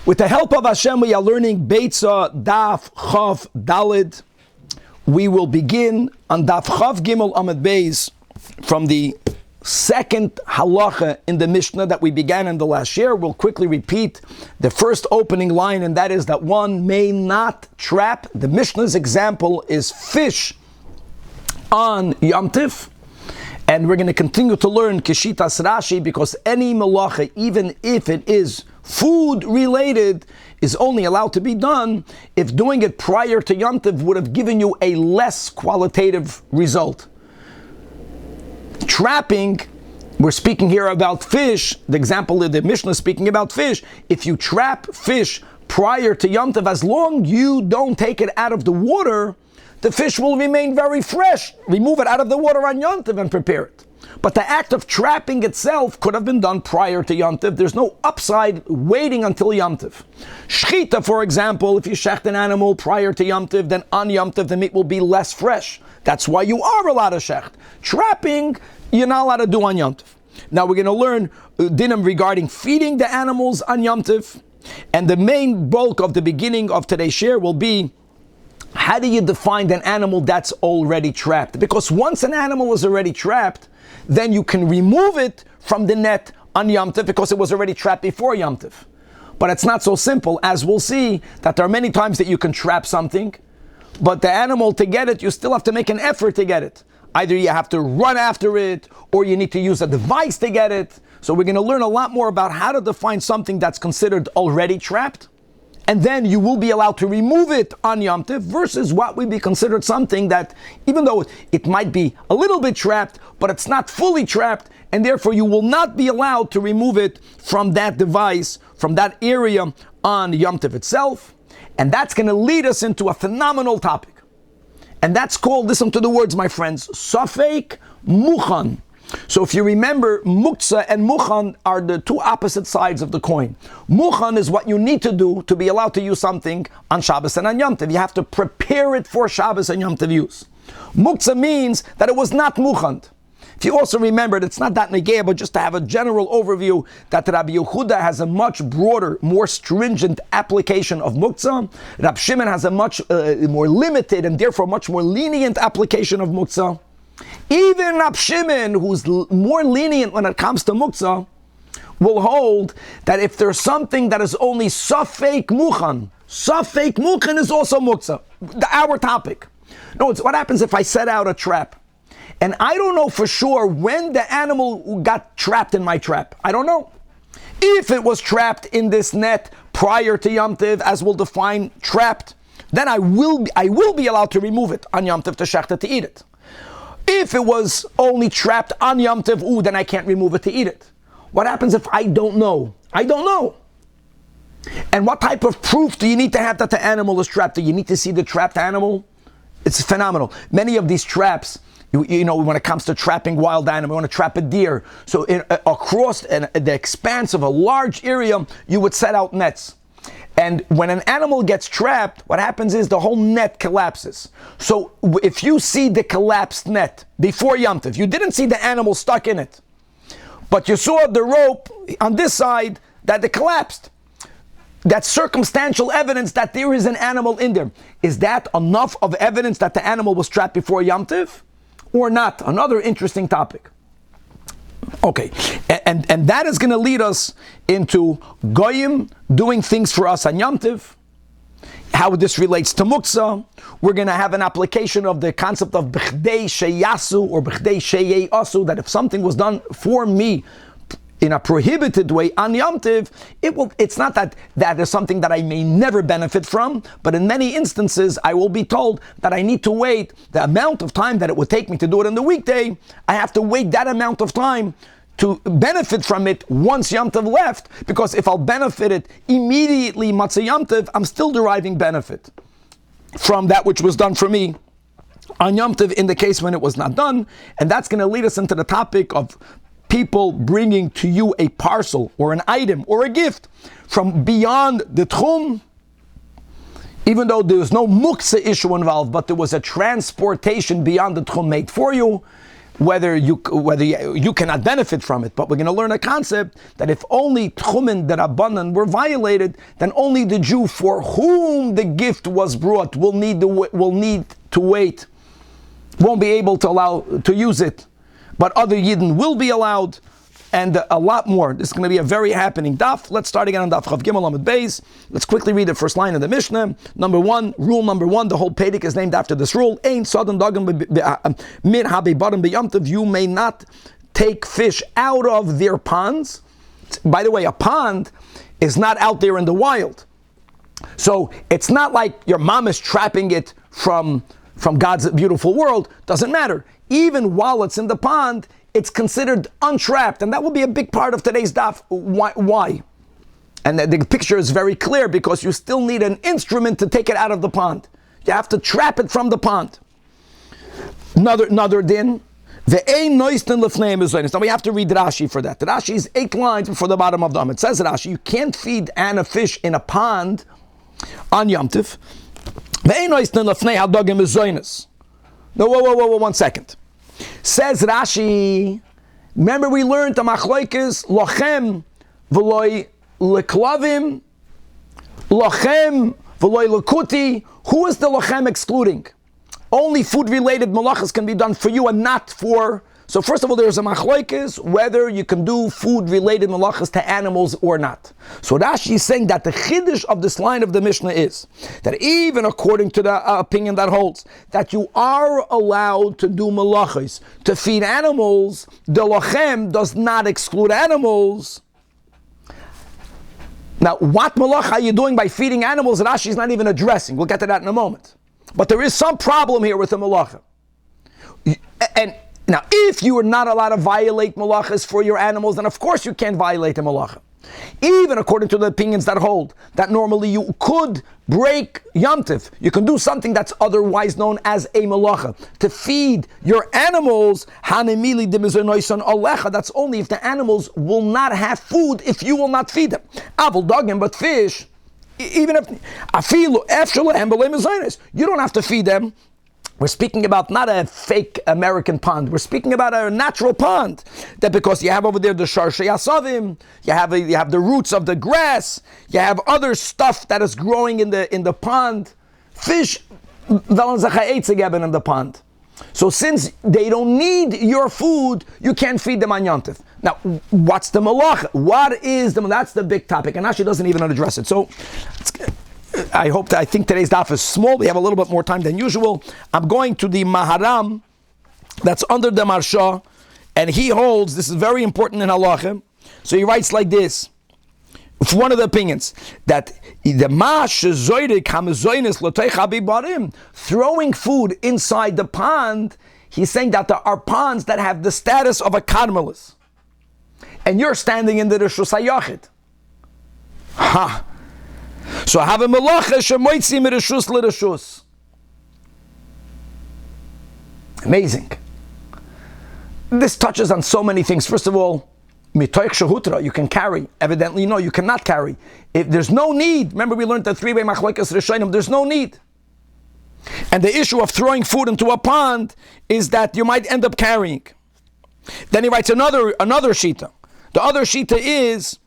With the help of Hashem, we are learning Beitzah, Daf, Chav, Dalid. We will begin on Daf Chav Gimel Amud Beis from the second halacha in the Mishnah that we began in the last year. We'll quickly repeat the first opening line, and that is that one may not trap. The Mishnah's example is fish on Yom Tif. And we're going to continue to learn Kishitas Rashi, because any malacha, even if it is food related, is only allowed to be done if doing it prior to Yom Tov would have given you a less qualitative result. Trapping, we're speaking here about fish. The example of the Mishnah is speaking about fish. If you trap fish prior to Yom Tov, as long as you don't take it out of the water, the fish will remain very fresh. Remove it out of the water on Yom Tov and prepare it. But the act of trapping itself could have been done prior to Yom Tov. There's no upside waiting until Yom Tov. Shchita, for example, if you shecht an animal prior to Yom Tov, then on Yom Tov the meat will be less fresh. That's why you are allowed to shecht. Trapping, you're not allowed to do on Yom Tov. Now we're going to learn dinim regarding feeding the animals on Yom Tov. And the main bulk of the beginning of today's share will be, how do you define an animal that's already trapped? Because once an animal is already trapped, then you can remove it from the net on Yom Tov because it was already trapped before Yom Tov. But it's not so simple, as we'll see that there are many times that you can trap something, but the animal, to get it, you still have to make an effort to get it. Either you have to run after it, or you need to use a device to get it. So we're going to learn a lot more about how to define something that's considered already trapped, and then you will be allowed to remove it on Yom Tov, versus what would be considered something that, even though it might be a little bit trapped, but it's not fully trapped, and therefore you will not be allowed to remove it from that device, from that area on Yom Tov itself. And that's going to lead us into a phenomenal topic. And that's called, listen to the words, my friends, Safek Muchan. So if you remember, Muktzah and Muchan are the two opposite sides of the coin. Muchan is what you need to do to be allowed to use something on Shabbos and on Yom Tov. You have to prepare it for Shabbos and Yom Tov use. Muktzah means that it was not Muchan. If you also remembered, it's not that negay, but just to have a general overview, that Rabbi Yehuda has a much broader, more stringent application of Muktzah. Rab Shimon has a much more limited and therefore much more lenient application of Muktzah. Even Rab Shimon, who's more lenient when it comes to Muktzah, will hold that if there's something that is only Safek Muchan is also Muktzah, our topic. No, it's what happens if I set out a trap, and I don't know for sure when the animal got trapped in my trap. I don't know. If it was trapped in this net prior to Yom Tov, as we'll define trapped, then I will be allowed to remove it on Yom Tov to shecht it, to eat it. If it was only trapped on Yom Tov, then I can't remove it to eat it. What happens if I don't know? I don't know. And what type of proof do you need to have that the animal is trapped? Do you need to see the trapped animal? It's phenomenal. Many of these traps, you know, when it comes to trapping wild animals, you want to trap a deer. So across the expanse of a large area, you would set out nets. And when an animal gets trapped, what happens is the whole net collapses. So if you see the collapsed net before Yom Tov, you didn't see the animal stuck in it, but you saw the rope on this side that it collapsed. That's circumstantial evidence that there is an animal in there. Is that enough of evidence that the animal was trapped before Yom Tov or not? Another interesting topic. Okay, and that is going to lead us into Goyim doing things for us on Yom Tov, how this relates to Muktzah. We're going to have an application of the concept of B'chdei Sheyasu or B'chdei Sheyasu, that if something was done for me in a prohibited way on Yom Tov, it's not that is something that I may never benefit from, but in many instances I will be told that I need to wait the amount of time that it would take me to do it on the weekday. I have to wait that amount of time to benefit from it once Yom Tov left, because if I'll benefit it immediately Matzah Yom Tov, I'm still deriving benefit from that which was done for me on Yom Tov in the case when it was not done. And that's going to lead us into the topic of people bringing to you a parcel or an item or a gift from beyond the tchum, even though there was no muktzah issue involved, but there was a transportation beyond the tchum made for you. whether you cannot benefit from it. But we're going to learn a concept that if only tchumen derabanan were violated, then only the Jew for whom the gift was brought will need to wait, won't be able to use it, but other Yidden will be allowed. And a lot more. This is going to be a very happening daf. Let's start again on daf Chav Gimel Amud Beis. Let's quickly read the first line of the Mishnah. Rule number one, the whole Pedic is named after this rule. Ein Sodom Dagim Mir Habe Barim B'Yamtiv. You may not take fish out of their ponds. By the way, a pond is not out there in the wild. So it's not like your mom is trapping it from God's beautiful world. Doesn't matter. Even while it's in the pond, it's considered untrapped, and that will be a big part of today's daf. Why? And the picture is very clear because you still need an instrument to take it out of the pond. You have to trap it from the pond. Another din. Now we have to read Rashi for that. Rashi is 8 lines before the bottom of the It says Rashi, you can't feed a fish in a pond on Yom Tiv. No, whoa, 1 second. Says Rashi, remember we learned the machlokes lochem v'loy leklavim, lochem v'loy lekuti. Who is the lochem excluding? Only food-related malachas can be done for you and not for... So first of all, there's a machlokes whether you can do food-related malachas to animals or not. So Rashi is saying that the chiddush of this line of the Mishnah is that even according to the opinion that holds that you are allowed to do malachas to feed animals, the lochem does not exclude animals. Now, what malacha are you doing by feeding animals? Rashi is not even addressing. We'll get to that in a moment. But there is some problem here with the malacha. And now, if you are not allowed to violate malachas for your animals, then of course you can't violate the malacha. Even according to the opinions that hold that normally you could break Yom Tiv, you can do something that's otherwise known as a malacha to feed your animals. That's only if the animals will not have food if you will not feed them. But fish, even if you don't have to feed them. We're speaking about not a fake American pond. We're speaking about a natural pond. That because you have over there the sharshei asavim, you have the roots of the grass, you have other stuff that is growing in the pond. Fish, in the pond. So since they don't need your food, you can't feed them on Yom Tiv. Now, what's the malacha? That's the big topic, and Rashi doesn't even address it. So, I think today's daf is small. We have a little bit more time than usual. I'm going to the Maharam that's under the Marsha, and he holds, this is very important in halacha. So he writes like this, for one of the opinions, that the throwing food inside the pond, he's saying that there are ponds that have the status of a karmelis, and you're standing in the Rishus HaYachid. Ha! So I have a melacha shemoitzi mirishus l'rishus. Amazing. This touches on so many things. First of all, mitoich shehutra, you can carry. Evidently, no, you cannot carry. If there's no need, remember we learned the 3-way machlokes rishonim, there's no need. And the issue of throwing food into a pond is that you might end up carrying. Then he writes another shita. The other shita is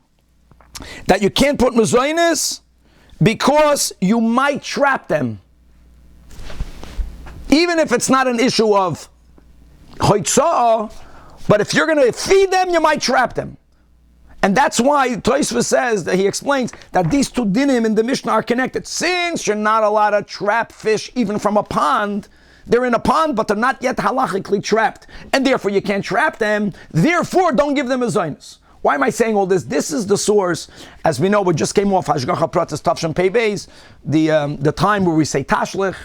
that you can't put mezainis because you might trap them. Even if it's not an issue of hoitzah, but if you're going to feed them, you might trap them. And that's why Tosfos says, that he explains, that these two dinim in the Mishnah are connected. Since you're not allowed to trap fish even from a pond, they're in a pond, but they're not yet halachically trapped. And therefore you can't trap them. Therefore, don't give them a zaynis. Why am I saying all this? This is the source. As we know, we just came off Hashgacha Pratis Tavshan Pei Beis, the time where we say Tashlich.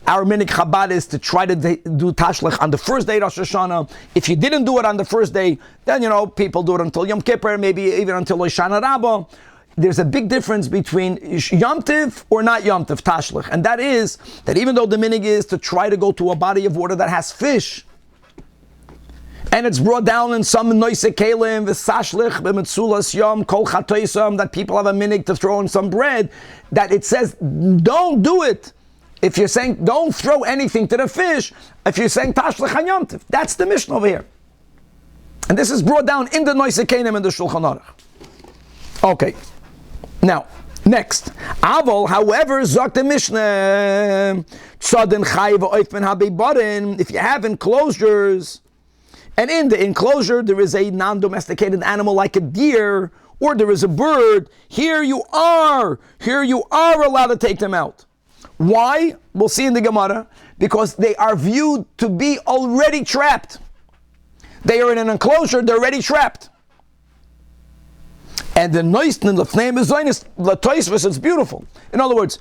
Our minik Chabad is to try to do Tashlich on the first day of Rosh Hashanah. If you didn't do it on the first day, then people do it until Yom Kippur, maybe even until Hoshana Rabbah. There's a big difference between Yom Tiv or not Yom Tiv, Tashlich. And that is, that even though the minig is to try to go to a body of water that has fish, and it's brought down in some noise kelim, v'sashlich, b'metzulas yom, kol chatoisam, that people have a minig to throw in some bread, that it says, don't do it If you're saying don't throw anything to the fish, if you're saying tashlech hayamtiv, that's the Mishnah over here. And this is brought down in the Noisei Kenim and the Shulchan Aruch. Okay, now, next. Aval, however, zok the Mishnah, tzadin chayiv oif ben habibarin, if you have enclosures, and in the enclosure there is a non-domesticated animal like a deer, or there is a bird, here you are allowed to take them out. Why? We'll see in the Gemara. Because they are viewed to be already trapped. They are in an enclosure, they're already trapped. And the noisten, the name is Zionist, the Toisvus, it's beautiful. In other words,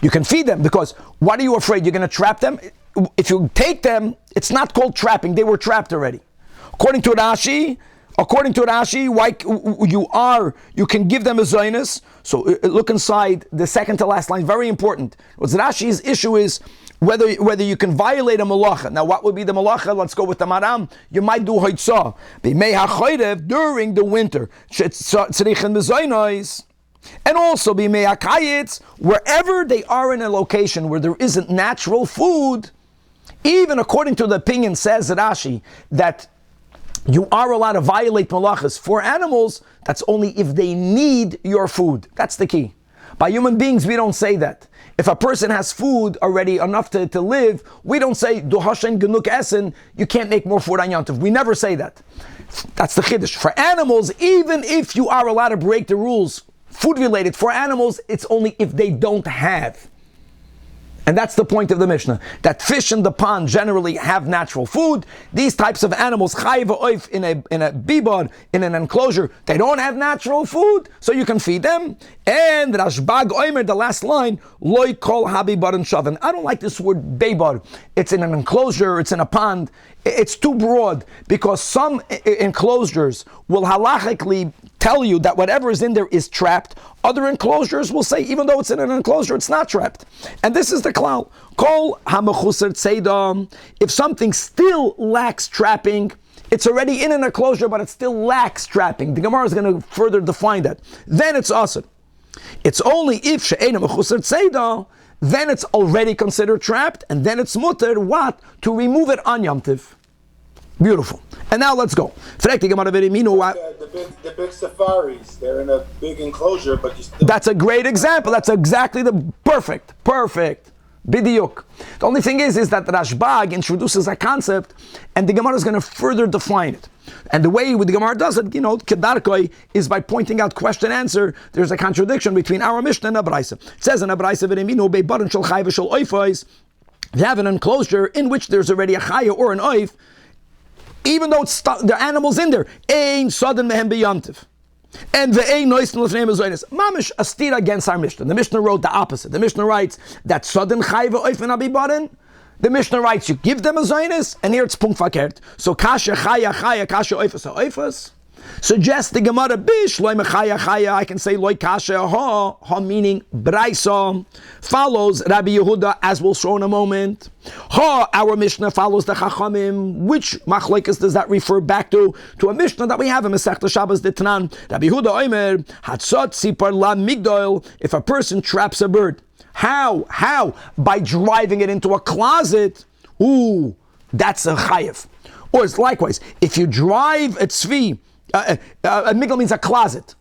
you can feed them, because what are you afraid? You're going to trap them? If you take them, it's not called trapping, they were trapped already. According to Rashi, why you can give them a Zionist. So look inside the second to last line, very important. What Rashi's issue is whether you can violate a malacha. Now, what would be the malacha? Let's go with the maram. You might do hoitzah during the winter. And also wherever they are in a location where there isn't natural food, even according to the opinion, says Rashi, that you are allowed to violate malachas for animals. That's only if they need your food. That's the key. By human beings, we don't say that. If a person has food already enough to live, we don't say, Du Hashem genug essen, you can't make more food on Yontif. We never say that. That's the chiddush. For animals, even if you are allowed to break the rules, food related, for animals, it's only if they don't have. And that's the point of the Mishnah, that fish in the pond generally have natural food. These types of animals, chayiv oif, in a bibad, in an enclosure, they don't have natural food, so you can feed them. And Rashbag Oimer, the last line, loy kol habibar and shavan. I don't like this word beibar. It's in an enclosure, it's in a pond. It's too broad, because some enclosures will halachically tell you that whatever is in there is trapped. Other enclosures will say, even though it's in an enclosure, it's not trapped. And this is the klal. Kol hamechusar tzeida. If something still lacks trapping, it's already in an enclosure, but it still lacks trapping. The Gemara is going to further define that. Then it's asur. It's only if she'ena mechusar tzeida, then it's already considered trapped, and then it's mutter, what? To remove it on Yom Tiv. Beautiful. And now let's go. The big safaris, they're in a big enclosure, but you still... That's a great example. That's exactly the perfect. Bidiyuk. The only thing is that Rashbag introduces a concept, and the Gemara is going to further define it. And the way the Gemara does it, kedarkoi, is by pointing out question answer. There's a contradiction between our Mishnah and a Beitzah. It says in a Beitzah, if you have an enclosure in which there's already a chaya or an oif, even though there are animals in there, ein sudden mehem b'yamtiv. And the ein noisen l'fnei mezoynes. Mamish astira against our Mishnah. The Mishnah wrote the opposite. The Mishnah writes that sudden chayva oifen abibaden. The Mishnah writes you give them a zoynes, and here it's punkt fakert. So kasha chaya kasha oifas oifas. Suggests the Gemara bish loy mechaya chaya. I can say loy kasha ha meaning braisa follows Rabbi Yehuda, as we'll show in a moment. Ha, our Mishnah follows the Chachamim. Which machlokes does that refer back to? To a Mishnah that we have in Masechta Shabbos D'Tanan. Rabbi Yehuda Omer hatzot sipar la migdol. If a person traps a bird, how? By driving it into a closet. Ooh, that's a chayev. Or it's likewise, if you drive a tzvi. A migdal means a closet.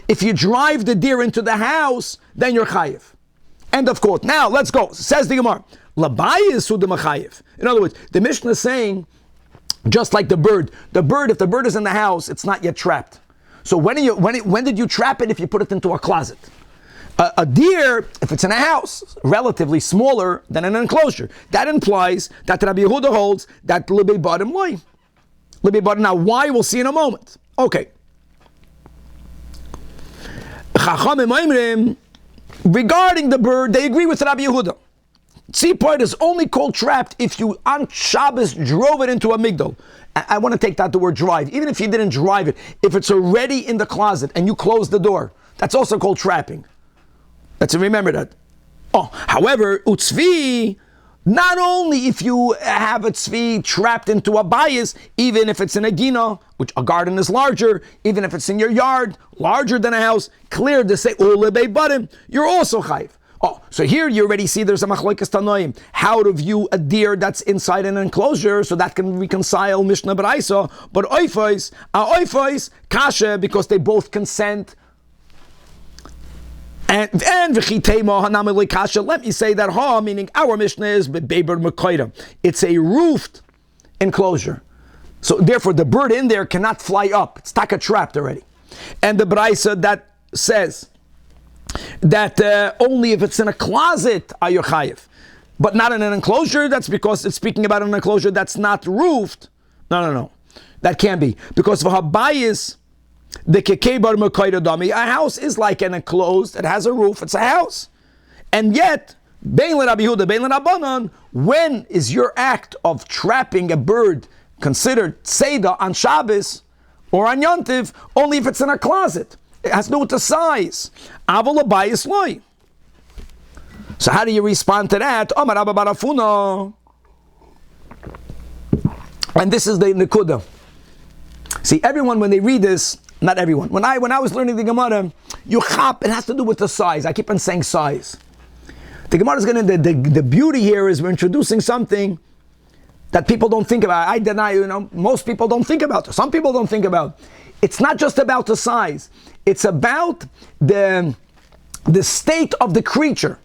If you drive the deer into the house, then you're chayiv. End of quote. Now let's go. Says the Gemara. Labayis hu d'machayiv. In other words, the Mishnah is saying, just like the bird. If the bird is in the house, it's not yet trapped. So when did you trap it? If you put it into a closet. A deer, if it's in a house, relatively smaller than an enclosure, that implies that Rabbi Yehuda holds that libei bottom loy. Now, why? We'll see in a moment. Okay. Regarding the bird, they agree with Rabbi Yehuda. Tzipor is only called trapped if you on Shabbos drove it into a migdal. I want to take that the word drive. Even if you didn't drive it, if it's already in the closet and you close the door, that's also called trapping. Let's remember that. However, utzvi, not only if you have a tzvi trapped into a bias, even if it's in a gina, which a garden is larger, even if it's in your yard, larger than a house, clear to say, you're also chayiv. Oh, so here you already see there's a machlokes tanoim. How to view a deer that's inside an enclosure, so that can reconcile Mishnah B'Raisa. But oifos, kasha, because they both consent. And v'chitema hanameli kasha. Let me say that ha, meaning our Mishnah is beber mekoida. It's a roofed enclosure. So therefore the bird in there cannot fly up. It's taka trapped already. And the B'Raisa that says that only if it's in a closet are you chayiv, but not in an enclosure. That's because it's speaking about an enclosure that's not roofed. No. That can't be. Because for habayis, the kekebar mekoida dami, a house is like an enclosed, it has a roof, it's a house. And yet, bein l'Rabbi Yehuda, bein l'Rabbanan, when is your act of trapping a bird considered Seder on Shabbos or on Yontiv? Only if it's in a closet. It has to do with the size. Aval abayis loy. So how do you respond to that? Omar Abba Barafuna. And this is the Nekuda. See, everyone when they read this, not everyone. When I was learning the Gemara, you chop, it has to do with the size. I keep on saying size. The Gemara is going to, the beauty here is we're introducing something that people don't think about. I deny, most people don't think about. Some people don't think about. It's not just about the size. It's about the state of the creature.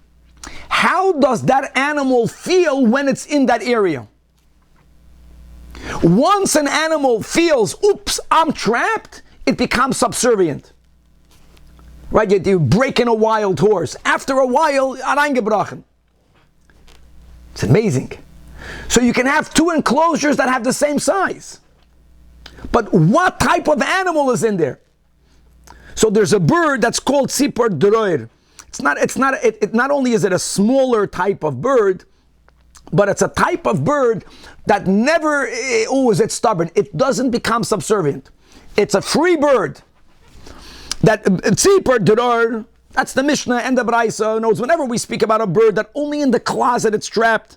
How does that animal feel when it's in that area? Once an animal feels, oops, I'm trapped, it becomes subservient. Right? You're breaking a wild horse. After a while, areingebrochen. It's amazing. So you can have two enclosures that have the same size. But what type of animal is in there? So there's a bird that's called tzipor droir. Not only is it a smaller type of bird, but it's a type of bird that never, is it stubborn? It doesn't become subservient. It's a free bird. That tzipor droir, that's the Mishnah and the B'Raisa knows. Whenever we speak about a bird that only in the closet it's trapped,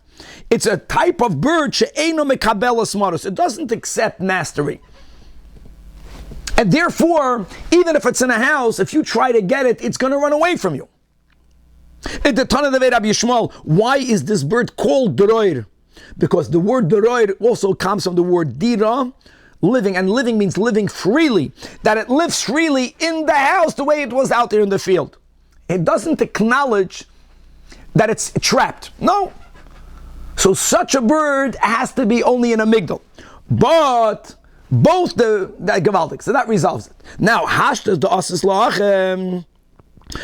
it's a type of bird she'eino mekabel asmaros. It doesn't accept mastery. And therefore, even if it's in a house, if you try to get it, it's going to run away from you. In the Tanach of Rabbi Yishmael, why is this bird called droir? Because the word droir also comes from the word dira, living, and living means living freely. That it lives freely in the house the way it was out there in the field. It doesn't acknowledge that it's trapped. No. So such a bird has to be only in a migdal. But both the Gavaldik, so that resolves it. Now, hashtas the asis la'achem.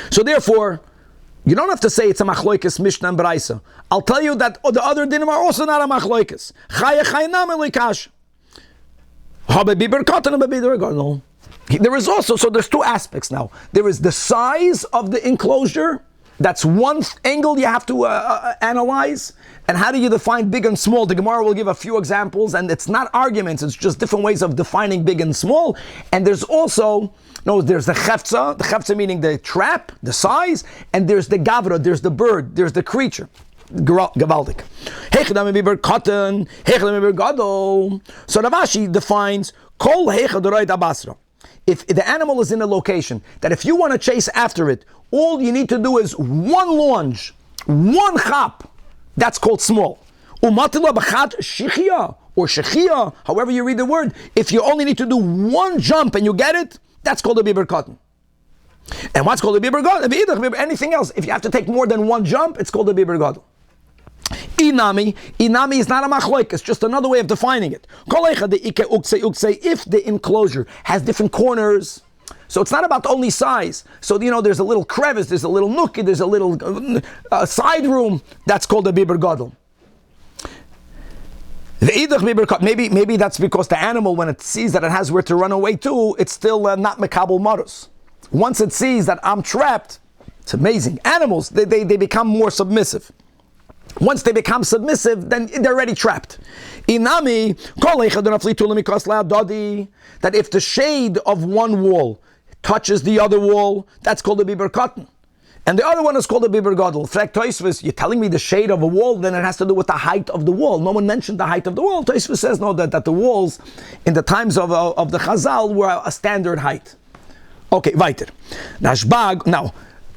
So therefore, you don't have to say it's a machloikes Mishnah and B'Raisa. I'll tell you that the other dinim are also not a machloikes. Chaya chaynam elikash. No. There is also, so there's two aspects now. There is the size of the enclosure. That's one angle you have to analyze. And how do you define big and small? The Gemara will give a few examples, and it's not arguments, it's just different ways of defining big and small. And there's also, there's the chefza meaning the trap, the size, and there's the gavra, there's the bird, there's the creature. Gavaldik. So Ravashi defines kol abasra. If the animal is in a location that if you want to chase after it, all you need to do is one lunge, one chop. That's called small. Umatila b'chat shichia or shechia, however you read the word. If you only need to do one jump and you get it, that's called a biber cotton. And what's called a biber gadol? Anything else, if you have to take more than one jump, it's called a biber gadol. Inami is not a machloik, it's just another way of defining it. If the enclosure has different corners, so it's not about only size. So, there's a little crevice, there's a little nook, there's a little side room, that's called a biber gadol. Maybe that's because the animal, when it sees that it has where to run away to, it's still not mekabel marus. Once it sees that I'm trapped, it's amazing. Animals, they become more submissive. Once they become submissive, then they're already trapped. Inami, that if the shade of one wall touches the other wall, that's called a biber cotton. And the other one is called a biber gadol. You're telling me the shade of a wall, then it has to do with the height of the wall. No one mentioned the height of the wall. Tosfos says no, that the walls in the times of the Chazal were a standard height. Okay, weiter. Now,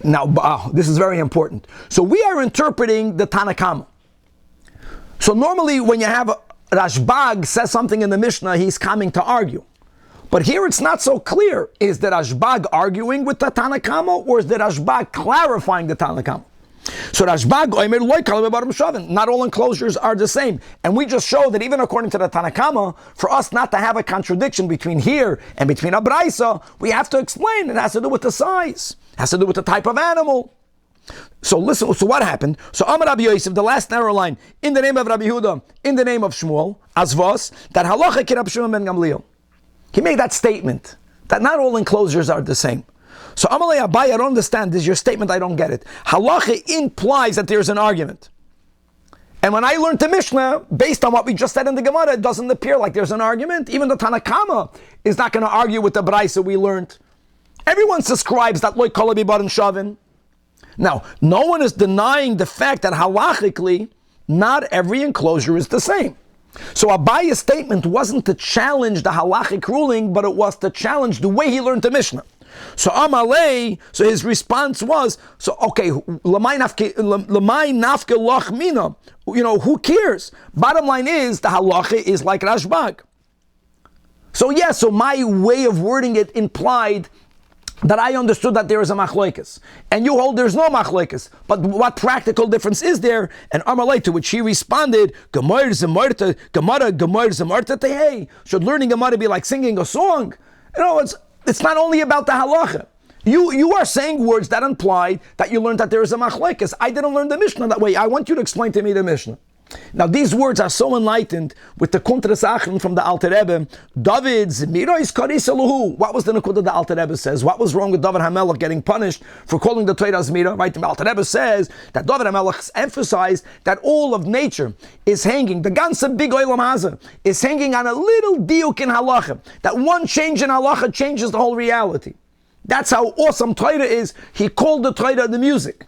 Now, this is very important. So we are interpreting the Tanakh. So normally when you have Rashbag says something in the Mishnah, he's coming to argue. But here it's not so clear. Is the Rashbag arguing with the Tanakh, or is the Rashbag clarifying the Tanakh? So Rashbag, not all enclosures are the same. And we just show that even according to the Tanakh, for us not to have a contradiction between here and between a Beitzah, we have to explain. It has to do with the size. It has to do with the type of animal. So listen, so what happened? So Amar Rabbi Yosef, the last narrow line, in the name of Rabbi Yehuda, in the name of Shmuel, Azvos, that halacha ki Rabbi Shimon ben Gamliel. He made that statement, that not all enclosures are the same. So Amalei Abai, I don't understand, this is your statement, I don't get it. Halacha implies that there's an argument. And when I learned the Mishnah, based on what we just said in the Gemara, it doesn't appear like there's an argument. Even the Tanakh is not going to argue with the Beitzah we learned. Everyone subscribes that loy kol bibar and shavin. Now, no one is denying the fact that halachically, not every enclosure is the same. So Abaya's statement wasn't to challenge the halachic ruling, but it was to challenge the way he learned the Mishnah. So Amalei, so his response was, so okay, lamai nafke loch mina, who cares? Bottom line is, the halacha is like Rashbag. So yeah, so my way of wording it implied that I understood that there is a machlokes, and you hold there's no machlokes. But what practical difference is there? And Amalei, to which he responded, Gemara zemarta tehei. Should learning Gemara be like singing a song? It's not only about the halacha. You are saying words that imply that you learned that there is a machlokes. I didn't learn the Mishnah that way. I want you to explain to me the Mishnah. Now these words are so enlightened with the Kuntras Achron from the Alter Rebbe. David's Mirois Karis Elyahu. What was the Nekudah the Alter Rebbe says? What was wrong with David HaMelech getting punished for calling the Torah as Mira? Right? The Alter Rebbe says that David HaMelech emphasized that all of nature is hanging. The ganze big olam hazeh is hanging on a little diuk in halacha. That one change in halacha changes the whole reality. That's how awesome Torah is. He called the Torah the music.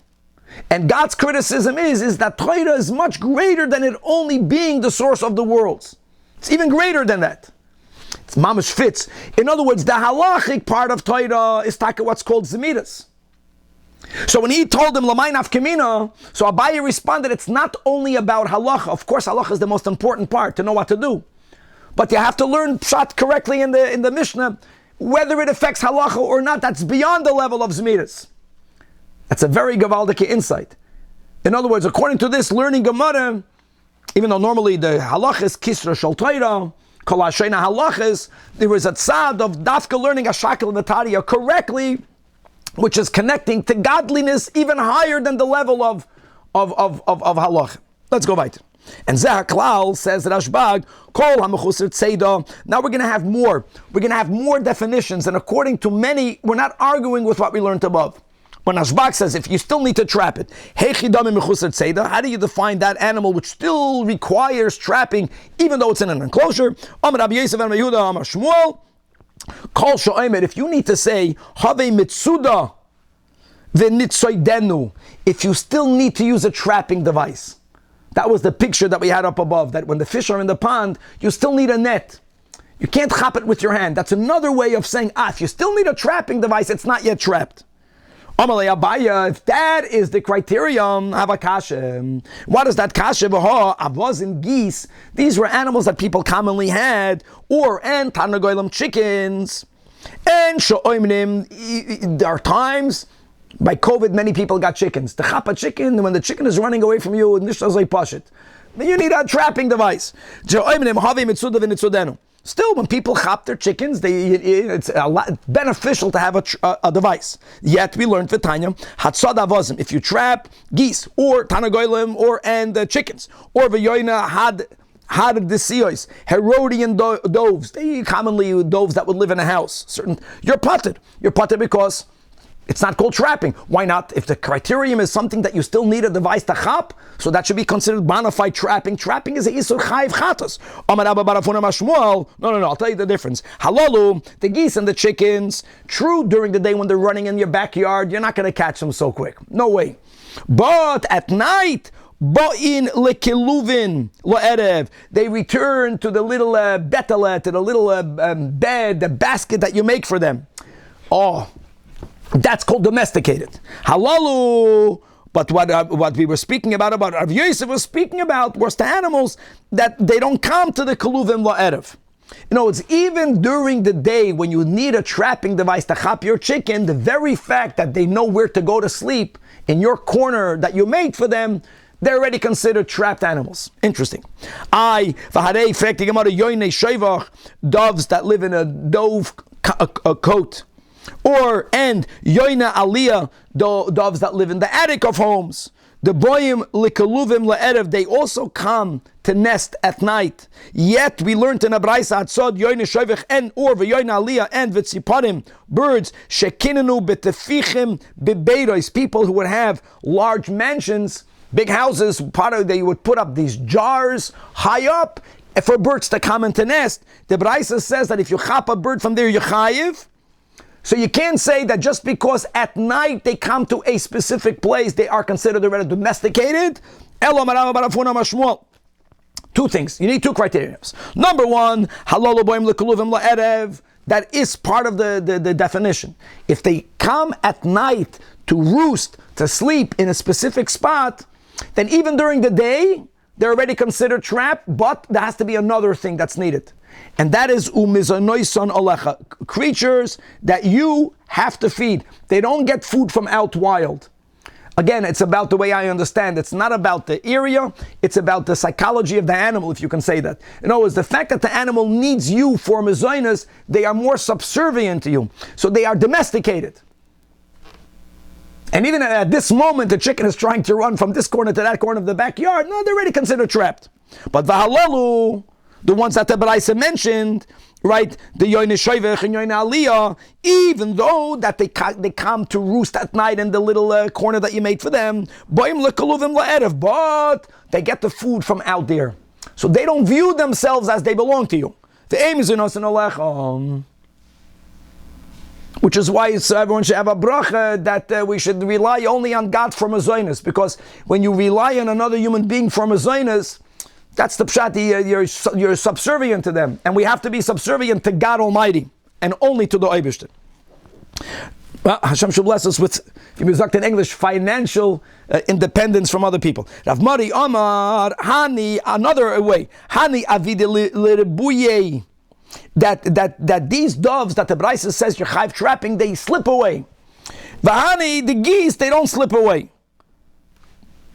And God's criticism is that Torah is much greater than it only being the source of the worlds. It's even greater than that. It's mamash fits. In other words, the halachic part of Torah is what's called zemidas. So when he told him Lamai nafkemina, so Abaye responded, it's not only about halacha. Of course, halacha is the most important part to know what to do, but you have to learn pshat correctly in the Mishnah, whether it affects halacha or not. That's beyond the level of zemidas. That's a very gewaldige insight. In other words, according to this, learning Gemara, even though normally the halachas kisra shel Torah, kol hashena halachas, there was a tzad of dafka learning a shakel v'tariya correctly, which is connecting to godliness even higher than the level of halach. Let's go weiter. And Zeh HaKlal says Rashbag, kol hamechusar tzeda. Now we're going to have more. We're going to have more definitions, and according to many, we're not arguing with what we learned above. When Rashbag says, if you still need to trap it, how do you define that animal which still requires trapping, even though it's in an enclosure? If you need to say, if you still need to use a trapping device. That was the picture that we had up above, that when the fish are in the pond, you still need a net. You can't chop it with your hand. That's another way of saying, if you still need a trapping device, it's not yet trapped. Amalei Abaya, if that is the criterion, have a kasha. What is that kasha? Avos and geese. These were animals that people commonly had, and tarnagolim, chickens. And sho'oimnim, there are times, by COVID, many people got chickens. The chapa chicken, when the chicken is running away from you, you need a trapping device. Still, when people chop their chickens, it's a lot beneficial to have a device. Yet we learned v'tanya hatzad avazim. If you trap geese or tanagoylim and chickens or v'yoyna had desiyos Herodian doves. They commonly doves that would live in a house. You're putted. You're putted because it's not called trapping. Why not? If the criterion is something that you still need a device to chop, so that should be considered bona fide trapping. Trapping is a isur chayiv chatos. No, I'll tell you the difference. Halalu, the geese and the chickens, true during the day when they're running in your backyard, you're not going to catch them so quick. No way. But at night, Ba'in lekiluvin la'erev. They return to the little betele, to the little bed, the basket that you make for them. Oh, That's called domesticated. Halalu. But what we were speaking about Rav Yosef was speaking about was the animals that they don't come to the Kaluvim La'erev. You know, it's even during the day when you need a trapping device to chop your chicken, the very fact that they know where to go to sleep in your corner that you made for them, they're already considered trapped animals. Interesting. Doves that live in a dove coat. And yoina aliyah, doves that live in the attic of homes. The boyim likaluvim la'erev, they also come to nest at night. Yet we learned in a Beitzah atzod yoina shovich and or v'yoina aliyah and v'tziparim, birds shekinenu b'tefichim b'beiros, people who would have large mansions, big houses. Part of they would put up these jars high up for birds to come and to nest. The Beitzah says that if you chop a bird from there, you're chayiv. So you can't say that just because at night they come to a specific place, they are considered already domesticated. Two things. You need two criteria. Number one, that is part of the definition. If they come at night to roost, to sleep in a specific spot, then even during the day, they're already considered trapped, but there has to be another thing that's needed. And that is umizonoison olecha, creatures that you have to feed. They don't get food from out wild. Again, it's about the way I understand. It's not about the area, it's about the psychology of the animal, if you can say that. In other words, the fact that the animal needs you for mizonos, they are more subservient to you. So they are domesticated. And even at this moment, the chicken is trying to run from this corner to that corner of the backyard. No, they're already considered trapped. But v'halalu, the ones that the Beitzah mentioned, right, the yoina shovich and yoina aliyah, even though that they come to roost at night in the little corner that you made for them, but they get the food from out there. So they don't view themselves as they belong to you. The aim is in us in Alechem. Which is why everyone should have a bracha that we should rely only on God for mizonos, because when you rely on another human being for mizonos, that's the pshat, you're subservient to them. And we have to be subservient to God Almighty, and only to the Eibishter. Well, Hashem should bless us with, if you use in English, financial independence from other people. Rav Mari Amar, Hani, another way, Hani avide l'rebuye, that these doves that the Beitzah says you're chayv trapping, they slip away. V'hani, the geese, they don't slip away.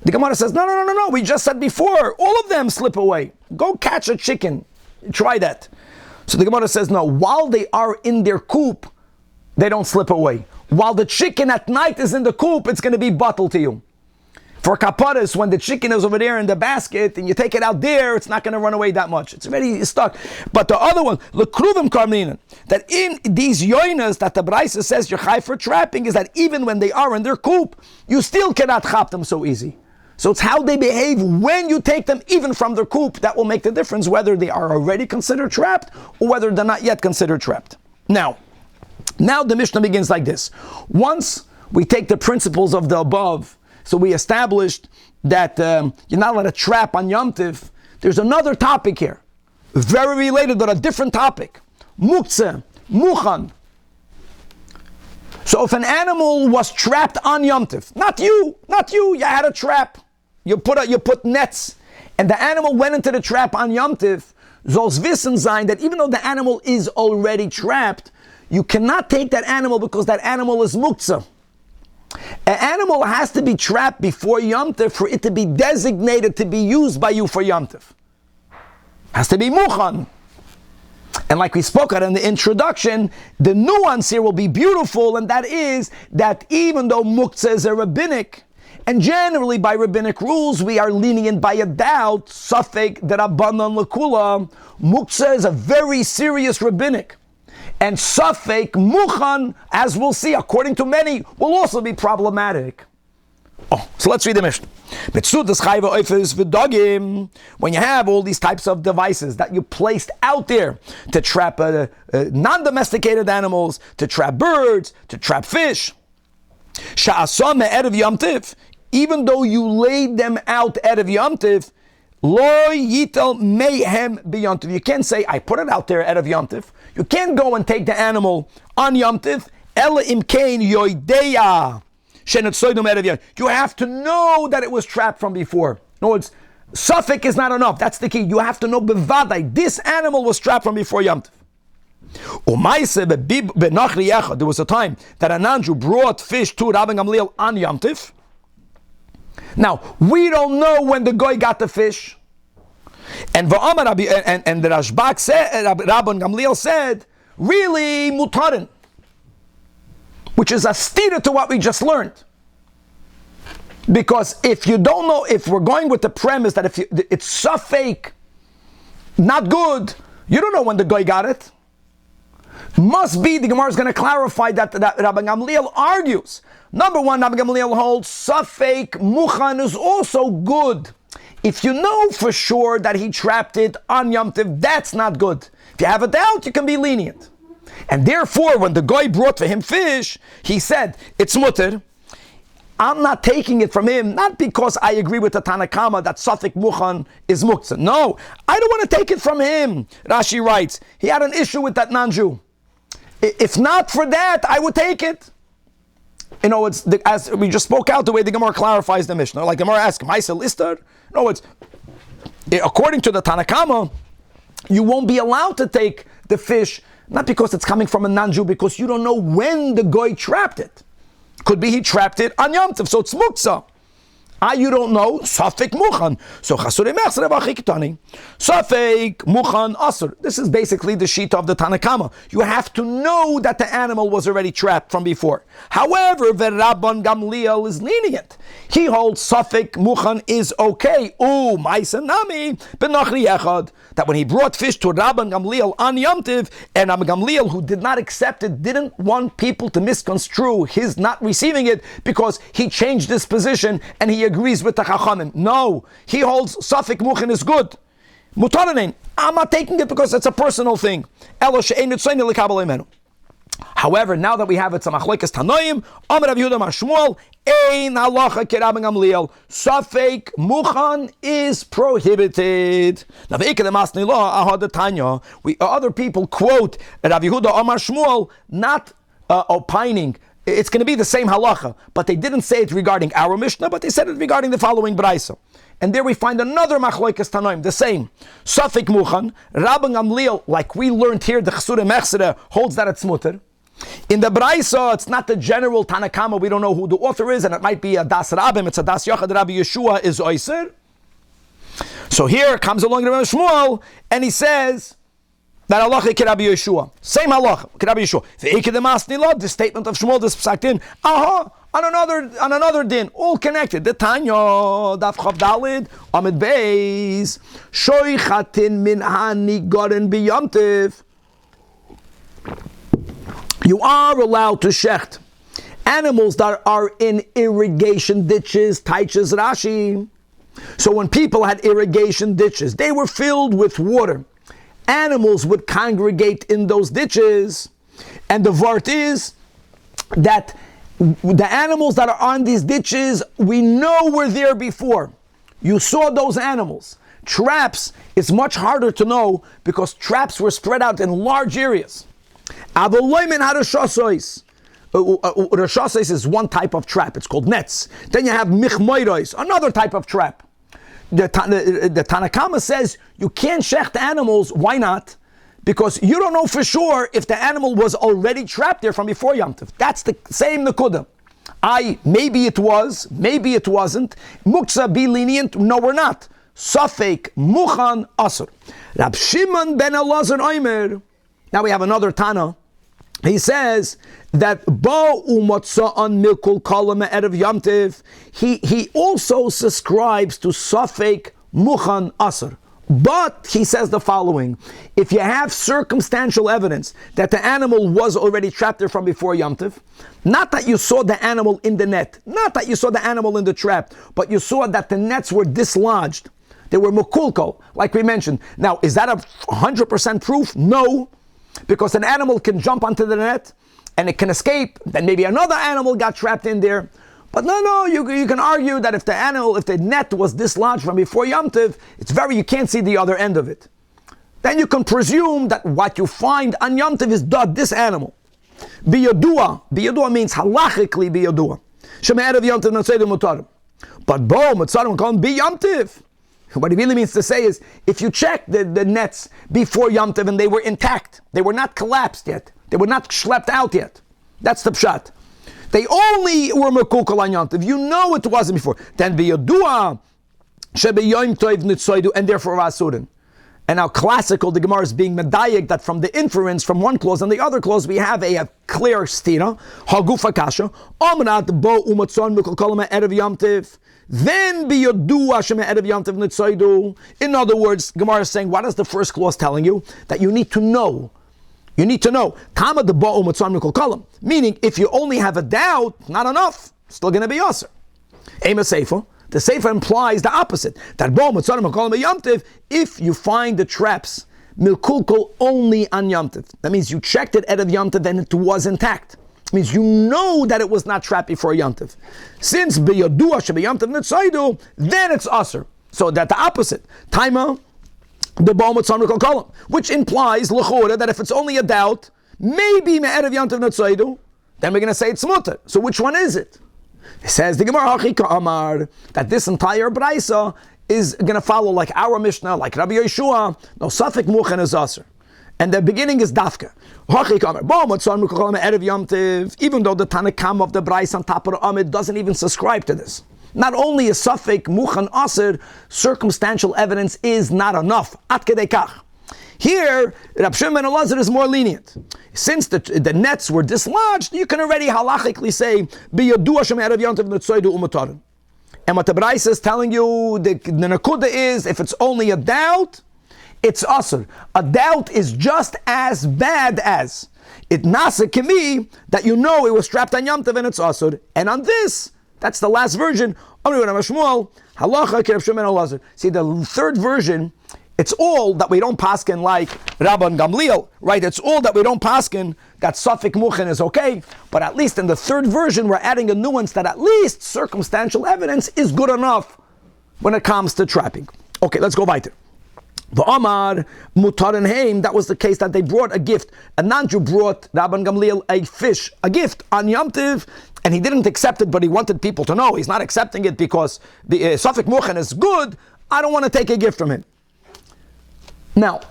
The Gemara says, no, we just said before, all of them slip away. Go catch a chicken. Try that. So the Gemara says, no, while they are in their coop, they don't slip away. While the chicken at night is in the coop, it's going to be bottled to you. For kaparas, when the chicken is over there in the basket and you take it out there, it's not going to run away that much. It's already stuck. But the other one, l'kruvim karmina, that in these yoinas that the Beitzah says you're chai for trapping, is that even when they are in their coop, you still cannot chop them so easy. So it's how they behave when you take them even from their coop that will make the difference whether they are already considered trapped or whether they're not yet considered trapped. Now the Mishnah begins like this. Once we take the principles of the above, so we established that you're not allowed to trap on Yom Tiv, there's another topic here, very related but a different topic. Muktzeh, muchan. So if an animal was trapped on Yom Tiv, not you had a trap. You put nets, and the animal went into the trap on Yom Tiv. Zol's wissen sein that even though the animal is already trapped, you cannot take that animal because that animal is muktzah. An animal has to be trapped before Yom Tiv for it to be designated to be used by you for Yom Tiv. Has to be muchan. And like we spoke about in the introduction, the nuance here will be beautiful, and that is that even though muktzah is a rabbinic, and generally by rabbinic rules we are lenient by a doubt, safek derabanan lekula, muktzah is a very serious rabbinic. And safek muchan, as we'll see, according to many, will also be problematic. So let's read the Mishnah. When you have all these types of devices that you placed out there to trap non-domesticated animals, to trap birds, to trap fish, even though you laid them out out of Yom Tiv, lo yitel mehem b'Yom Tiv. You can't say, I put it out there out of Yom Tiv. You can't go and take the animal on Yom Tiv Ela imkain yoideya. You have to know that it was trapped from before. In other words, suffix is not enough. That's the key. You have to know bevadai. This animal was trapped from before Yom Tov. There was a time that an Jew brought fish to Rabbi Gamliel on Yom Tov. Now, we don't know when the guy got the fish. And the Rashbak said, Rabbi Gamliel said, really mutarin, which is a stira to what we just learned. Because if you don't know, if we're going with the premise that it's so fake, not good, you don't know when the guy got it. Must be the Gemara is going to clarify that Rabbi Gamliel argues. Number one, Rabbi Gamliel holds Safek Muchan is also good. If you know for sure that he trapped it on Yom Tov, that's not good. If you have a doubt, you can be lenient. And therefore, when the guy brought for him fish, he said, it's mutter. I'm not taking it from him, not because I agree with the Tanakama that Safek Muchan is muktzah. No, I don't want to take it from him. Rashi writes, he had an issue with that non-Jew. If not for that, I would take it. You know, it's as we just spoke out, the way the Gemara clarifies the Mishnah. Like the Gemara asks, Maisel Lister? No, it's according to the Tanakama, you won't be allowed to take the fish, not because it's coming from a non-Jew, because you don't know when the guy trapped it. Could be he trapped it on Yom Tov, so it's muktzah. You don't know, Safek Muchan. So Chasure Mechsere V'Achikitani. Safek Muchan Asur. This is basically the sheet of the Tanakama. You have to know that the animal was already trapped from before. However, the Rabban Gamliel is lenient. He holds Safek Muchan is okay. Ma'asen Nami Benachri Echad. That when he brought fish to Rabban Gamliel on Yom Tov, and Rabban Gamliel, who did not accept it, didn't want people to misconstrue his not receiving it because he changed his position and he agrees with the Chachamim. No, he holds Safek Muchan is good. Mutaranein, I'm not taking it because it's a personal thing. However, now that we have it, Samachlekas Tanoim, Amar Rav Yehuda Mar Shmuel, Ein halacha k'Rabban Gamliel. Safek Muchan is prohibited. Now, other people quote Rav Yehuda Amar Shmuel, not opining. It's going to be the same halacha, but they didn't say it regarding our Mishnah, but they said it regarding the following Beitzah. And there we find another Machlokes Tanoim, the same. Safek Muchan, Rabban Gamliel, like we learned here, the Chasure Mechsere holds that it's mutter. In the Beitzah, it's not the general Tanakama, we don't know who the author is, and it might be a Das Rabbim, it's a Das Yachad Rabbi Yeshua is Oyser. So here comes along Rabbi Shmuel, and he says, that halacha k'Rabbi Yeshua. Same halacha k'Rabbi Yeshua. The statement of Shmuel, this psak din, on another din, all connected. The Tanya, Daf Chav Dalid, Amid Beis, Shoichatin min hanigoren b'Yom Tov. You are allowed to shecht animals that are in irrigation ditches, taiches Rashi. So when people had irrigation ditches, they were filled with water. Animals would congregate in those ditches, and the vart is that the animals that are on these ditches, we know were there before. You saw those animals. Traps is much harder to know because traps were spread out in large areas. Rashasais is one type of trap. It's called nets. Then you have michmoiros, another type of trap. The Tanakama says you can't shecht animals. Why not? Because you don't know for sure if the animal was already trapped there from before Yom Tov. That's the same nekuda. Maybe it was, maybe it wasn't. Muktzah, be lenient. No, we're not. Safek Muchan Asur. Rab Shimon ben Elazar Omer. Now we have another Tana. He says that Ba umatza'an milkul kala me'erev Yom Tov. He also subscribes to Safek Muchan Asur. But he says the following: if you have circumstantial evidence that the animal was already trapped there from before Yom Tov, not that you saw the animal in the net, not that you saw the animal in the trap, but you saw that the nets were dislodged, they were mukulko, like we mentioned. Now, is that 100% proof? No. Because an animal can jump onto the net and it can escape, then maybe another animal got trapped in there. But no, you can argue that if the net was dislodged from before Yom Tov, you can't see the other end of it. Then you can presume that what you find on Yom Tov is this animal. Biyadua. Biyadua means halachically biyadua. Shema erev Yom Tov Natzeidu Mutarim. But bo Mitzarim we call him bi Yom Tov. What he really means to say is, if you check the nets before Yom Tov and they were intact, they were not collapsed yet, they were not schlepped out yet. That's the pshat. They only were mekukal on Yom Tov. You know it wasn't before. Then biyadua shebe Yom Tov Nitzeidu, and therefore asurin. And now classical, the Gemara is being medayik that from the inference from one clause and the other clause we have a clear stira. Hagufa kasha. Amnat bo umatzon mikol kolama erev Yom Tov. Then biyodua shema erev Yom Tov nitzaydu. In other words, Gemara is saying, what is the first clause telling you? That you need to know. You need to know. Kama de bo umatzon mikol kolam. Meaning, if you only have a doubt, not enough. Still going to be yasser. Ema seifo. The Sefer implies the opposite. That if you find the traps milkulkul only on Yom Tov, that means you checked it out of Yom Tov and it was intact. It means you know that it was not trapped before Yom Tov. Since biyodua shebe Yom Tov nitzaydu, then it's aser. So that the opposite. Taima the bom kolam, which implies l'chora that if it's only a doubt, maybe me'erev Yom Tov nitzaydu, then we're going to say it's mutter. So which one is it? It says the Gemara Amar that this entire Beitzah is going to follow like our Mishnah, like Rabbi Yeshua. No, Safek Muchen is Aser. And the beginning is Dafka. Even though the Tanach of the Beitzah on top of the Amid doesn't even subscribe to this. Not only is Safek Muchen Aser, circumstantial evidence is not enough. At kedei kach. Here, Rab Shimon ben Elazar is more lenient. Since the nets were dislodged, you can already halachically say, "Biyadua shem erev Yom Tov nitzaydu umatarim." And what the Beitzah is telling you, the nakuda is, if it's only a doubt, it's asur. A doubt is just as bad as it nasa can be that you know it was trapped on Yom Tov and it's asur. And on this, that's the last version. Halacha ki Rab Shimon ben Elazar. See, the third version. It's all that we don't paskin like Rabban Gamliel, right? It's all that we don't paskin that Safek Muchen is okay, but at least in the third version we're adding a nuance that at least circumstantial evidence is good enough when it comes to trapping. Okay, let's go weiter. The Amar Mutar and Haim, that was the case that they brought a gift. A non-Jew brought Rabban Gamliel a fish, a gift on Yom Tov, and he didn't accept it, but he wanted people to know he's not accepting it because the Safek Muchen is good. I don't want to take a gift from him. Now,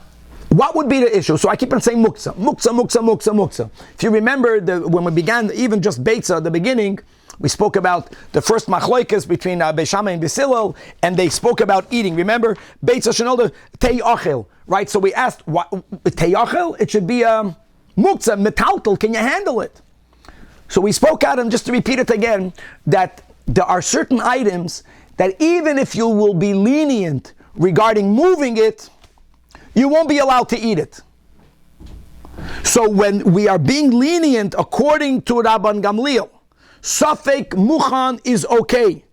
what would be the issue? So I keep on saying muksa. If you remember, when we began, even just Beitzah at the beginning, we spoke about the first machloikas between Beis Shammai and Beis Hillel, and they spoke about eating. Remember, Beitzah shenolda tei achel, right? So we asked, what tei achel? It should be muksa, metaltal. Can you handle it? So we spoke out, and just to repeat it again, that there are certain items that even if you will be lenient regarding moving it, you won't be allowed to eat it. So when we are being lenient according to Rabban Gamliel, Safek Muchan is okay.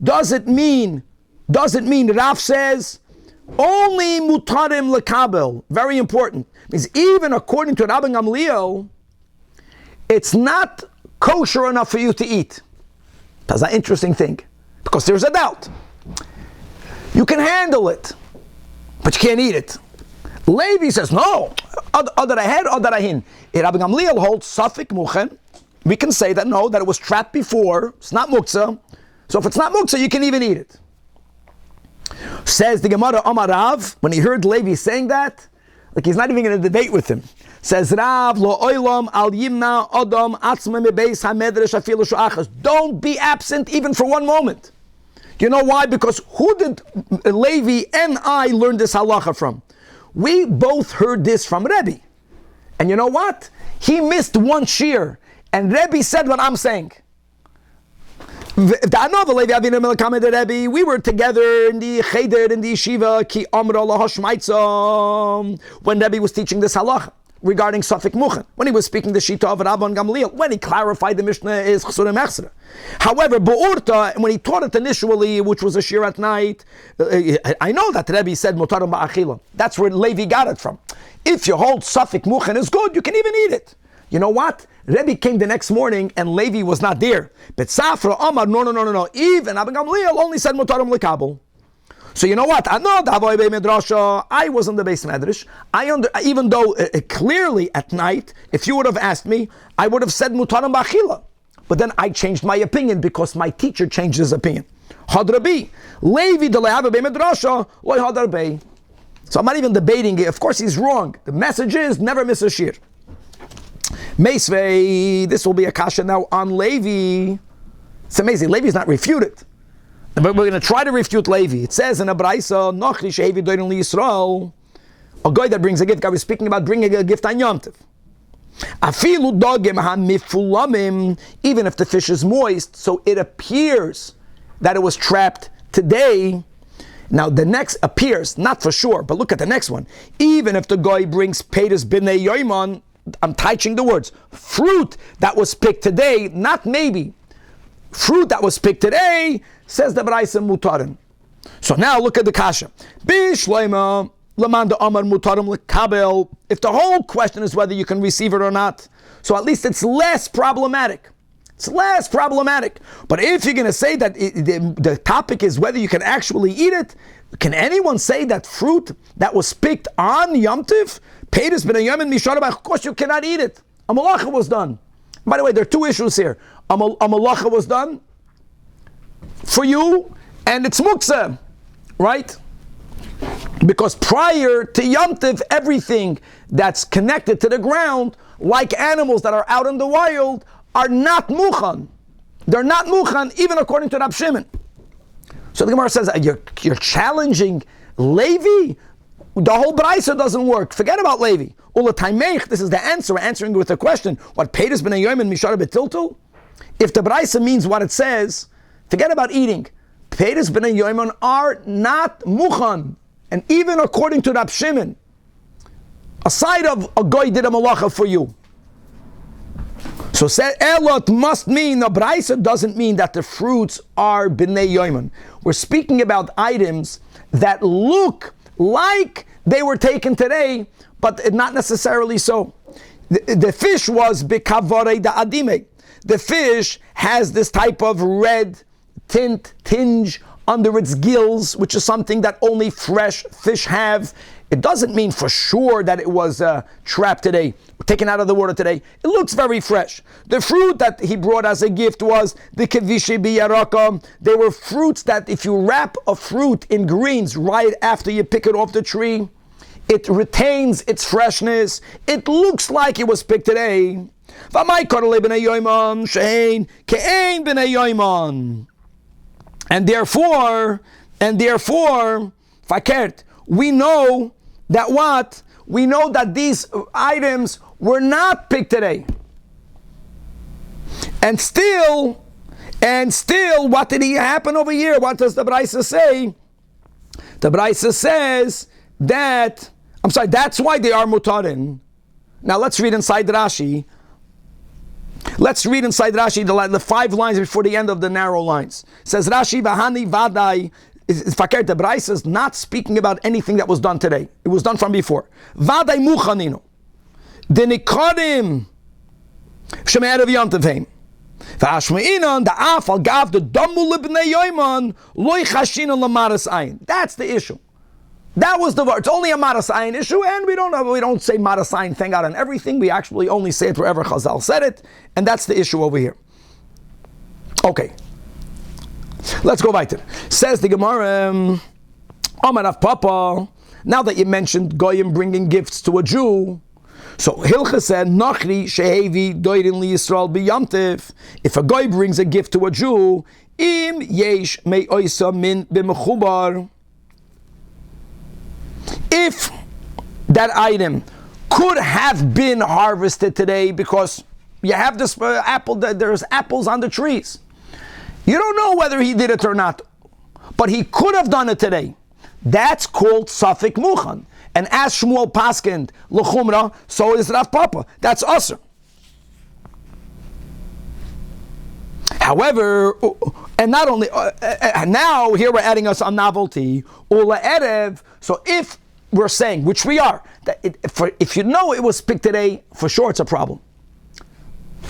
Does it mean Rav says only mutarim lekabel? Very important. Means even according to Rabban Gamliel, it's not kosher enough for you to eat. That's an interesting thing. Because there's a doubt. You can handle it, but you can't eat it. Levi says, no, other ahead, other ahin. Rabbi Gamliel holds Safek Muchen. We can say that no, that it was trapped before. It's not muksa. So if it's not muksa, you can even eat it. Says the Gemara Amar Rav, when he heard Levi saying that, like he's not even going to debate with him. Says Rav, lo oilam al yimna adam atzma mebeis hamedrash afilu shuachas. Don't be absent even for one moment. You know why? Because who did Levi and I learn this halacha from? We both heard this from Rebbe. And you know what? He missed one shiur. And Rebbe said what I'm saying. We were together in the cheder, in the yeshiva, ki amra laha shmaitza, when Rebbe was teaching this halacha regarding Safek Muchen, when he was speaking the Shita of Rabban Gamliel, when he clarified the Mishnah is Chsurim Echsera. However, Be'urta, when he taught it initially, which was a shiur at night, I know that Rebbe said Mutarim Ba'achila. That's where Levi got it from. If you hold Safek Muchen is good, you can even eat it. You know what? Rebbe came the next morning and Levi was not there. But Safra Amar, no. Even Rabban Gamliel only said Mutarim Lekabel. So you know what? I was on the base Midrash. Even though clearly at night, if you would have asked me, I would have said mutaram b'achila. But then I changed my opinion because my teacher changed his opinion. Hadrabi, Levi delehava b'medrasha loy hadarbe. So I'm not even debating it. Of course he's wrong. The message is never miss a shiur. Meisvei, this will be a kasha now on Levi. It's amazing. Levi's not refuted. But we're going to try to refute Levi. It says in a Beitzah, Nochri shehevi doirin li Yisrael, a guy that brings a gift. I was speaking about bringing a gift on Yom Tov. Afilu dogim hamifulamim, even if the fish is moist, so it appears that it was trapped today. Now the next appears, not for sure, but look at the next one. Even if the guy brings peiros b'nei yoimon, I'm touching the words, fruit that was picked today, not maybe. Fruit that was picked today, says the Beitzah mutarim. So now look at the kasha. Bishleima lamanda amar mutarim lekabel. If the whole question is whether you can receive it or not, so at least it's less problematic. It's less problematic. But if you're going to say that the topic is whether you can actually eat it, can anyone say that fruit that was picked on Yom Tov, peiros b'nei yoimon misharab, of course you cannot eat it. A malacha was done. By the way, there are two issues here. A malacha was done for you, and it's muktzah, right? Because prior to Yom Tov, everything that's connected to the ground, like animals that are out in the wild, are not muchan. They're not muchan, even according to Rab Shimon. So the Gemara says, you're challenging Levi? The whole Beitzah doesn't work. Forget about Levi. This is the answer. We're answering with a question. What, peiros b'nei yoimon misharab betiltul? If the Beitzah means what it says, forget about eating. Peiros b'nei yoimon are not muchan. And even according to Rab Shimon, aside of a goy did a malacha for you. So said Elot must mean, the Beitzah doesn't mean that the fruits are b'nei yoimon. We're speaking about items that look like they were taken today, but not necessarily so. The fish was b'kavorei da'adime. The fish has this type of red tinge under its gills, which is something that only fresh fish have. It doesn't mean for sure that it was trapped today, taken out of the water today. It looks very fresh. The fruit that he brought as a gift was the kevishi biyaraka. They were fruits that if you wrap a fruit in greens right after you pick it off the tree, it retains its freshness. It looks like it was picked today. And therefore, fakert, we know that what? We know that these items were not picked today. And still, what did happen over here? What does the Beitzah say? The Beitzah says that, that's why they are mutarin. Now let's read inside Rashi. Let's read inside Rashi the 5 lines before the end of the narrow lines. It says Rashi, Vahani Vadai, Fakir, the Beitzah is not speaking about anything that was done today. It was done from before. Vadai muchanino. Denikarim Sheme'erev Yom Tovim. V'ashmeinon da'af al gav the damu libnei yoimon loy chashina lamaras ayin. That's the issue. That was the word. It's only a maras ayin issue, and we don't say maras ayin, thank God, on everything. We actually only say it wherever Chazal said it, and that's the issue over here. Okay. Let's go weiter. Says the Gemara, Amar Rav Papa, now that you mentioned Goyim bringing gifts to a Jew, so Hilcha said, Nachri shehevi doirin li Yisrael b'Yom Tov. If a Goy brings a gift to a Jew, im yesh mei oisa min b'mechubar. If that item could have been harvested today because you have this apple, there's apples on the trees. You don't know whether he did it or not, but he could have done it today. That's called Safek Muchan. And as Shmuel Paskind, L'chumra, so is Rav Papa. That's usher. However, and not only, now here we're adding us a novelty, Ula Erev, so if we're saying, which we are, that if you know it was picked today, for sure it's a problem.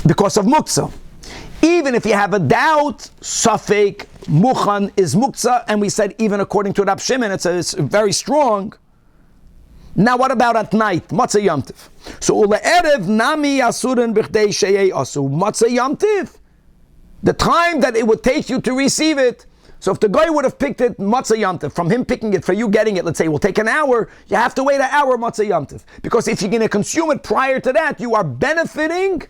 Because of Muktzah. Even if you have a doubt, safek muchan is muktzah, and we said even according to Rab Shimon, it's very strong. Now what about at night? Matzah Yom Tov. So ule'erev nami asurin b'chdei sheyei asu. Matzah Yom Tov, the time that it would take you to receive it. So if the guy would have picked it Matzah Yom Tov, from him picking it for you getting it, let's say it will take an hour, you have to wait an hour Matzah Yom Tov. Because if you're going to consume it prior to that, you are benefiting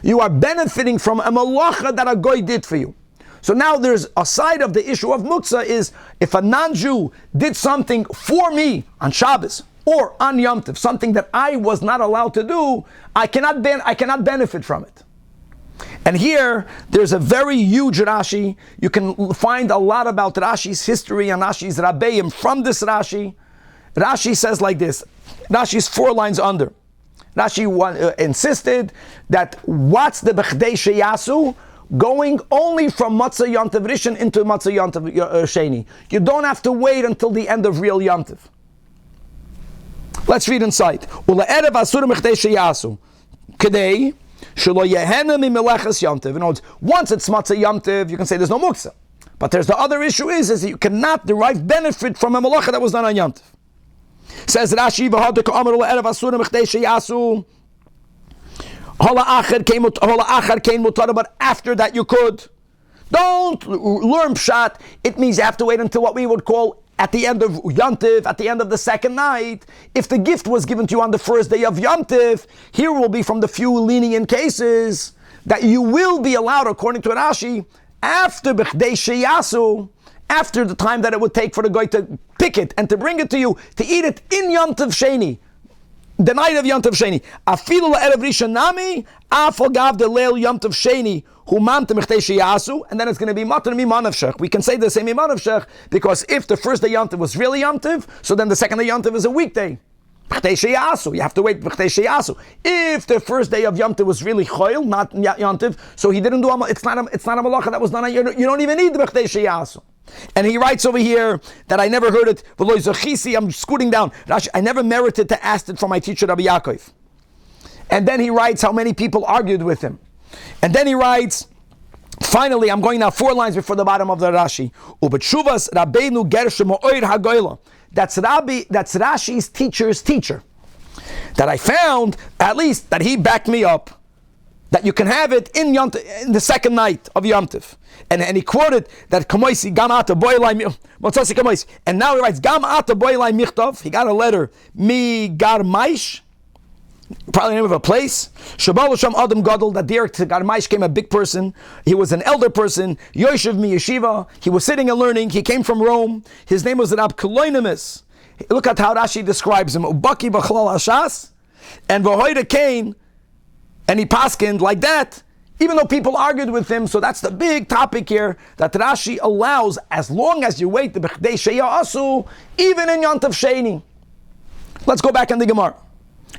from a malacha that a guy did for you. So now there's a side of the issue of muktzah is if a non-Jew did something for me on Shabbos or on Yom Tov, something that I was not allowed to do, I cannot benefit from it. And here, there's a very huge Rashi. You can find a lot about Rashi's history and Rashi's Rabbeim from this Rashi. Rashi says like this. Rashi's 4 lines under. Rashi insisted that what's the Bechdei Sheyasu? Going only from Matzah Yom Tov Rishon into Matzah Yom Tov Sheni. You don't have to wait until the end of real Yom Tov. Let's read inside. Ula'erev asur Bechdei Sheyasu. Kedei. In other words, once it's Matzah Yom Tov, you can say there's no muktzah. But there's the other issue is that you cannot derive benefit from a malacha that was done on Yom Tov. Says Rashi, but after that you could. Don't learn pshat. It means you have to wait until what we would call at the end of Yom Tov, at the end of the second night. If the gift was given to you on the first day of Yom Tov, here will be from the few lenient cases that you will be allowed, according to Rashi, after Bechdei Sheyasu, after the time that it would take for the guy to pick it and to bring it to you, to eat it in Yom Tov Sheni, the night of Yom Tov Sheni. Afilu la'erev rishon nami, afal gav de leil Yom Tov Sheni, humam temechdei sheyasu, and then it's going to be matan mimanavshech. We can say the same mimanavshech because if the first day Yom Tov was really Yom Tov, so then the second day Yom Tov is a weekday. Bechdei sheyasu, you have to wait bechdei sheyasu. If the first day of Yom Tov was really choil, not Yom Tov, so he didn't do it's not a malacha that was done. You don't even need the bechdei sheyasu. And he writes over here that I never heard it. I'm scooting down. I never merited to ask it from my teacher Rabbi Yaakov. And then he writes how many people argued with him. And then he writes, finally, I'm going now 4 lines before the bottom of the Rashi. Ubetshuvas Rabbeinu Gershom O'ir HaGoyla. That's Rashi's teacher's teacher. That I found, at least, that he backed me up. That you can have it in Yom Tov, in the second night of Yom Tov. And he quoted that Kamoisi Gam Ata Boilai Motzasi Kamoisi. And now he writes Gam Ata Boilai Michtov. He got a letter Mi Gar Maish, probably the name of a place. Shabal Sham Adam Gadol, that there to Gar Maish came a big person. He was an elder person. Yoshev Mi Yeshiva. He was sitting and learning. He came from Rome. His name was Rab Koloinimus. Look at how Rashi describes him. Ubaki Bachlal Hashas and Vahoida Kain. And he paskined like that, even though people argued with him. So that's the big topic here, that Rashi allows, as long as you wait the Bechdei Sheyasu, even in Yom Tov Sheni. Let's go back in the Gemara.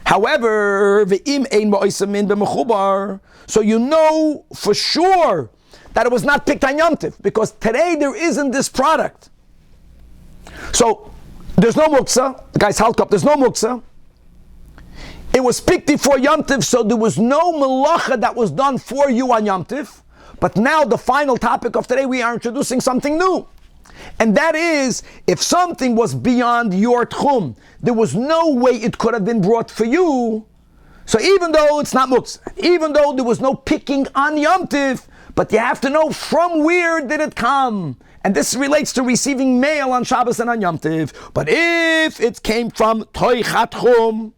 However, Ve'im ein ba'osamin b'mechubar, so you know for sure that it was not picked on Yom Tov, because today there isn't this product. So there's no muktzah. The guy's halked up. There's no muktzah. It was picked before Yom Tov, so there was no melacha that was done for you on Yom Tov. But now the final topic of today, we are introducing something new. And that is, if something was beyond your tchum, there was no way it could have been brought for you. So even though it's not muktzah, even though there was no picking on Yom Tov, but you have to know from where did it come. And this relates to receiving mail on Shabbos and on Yom Tov. But if it came from toichat tchum,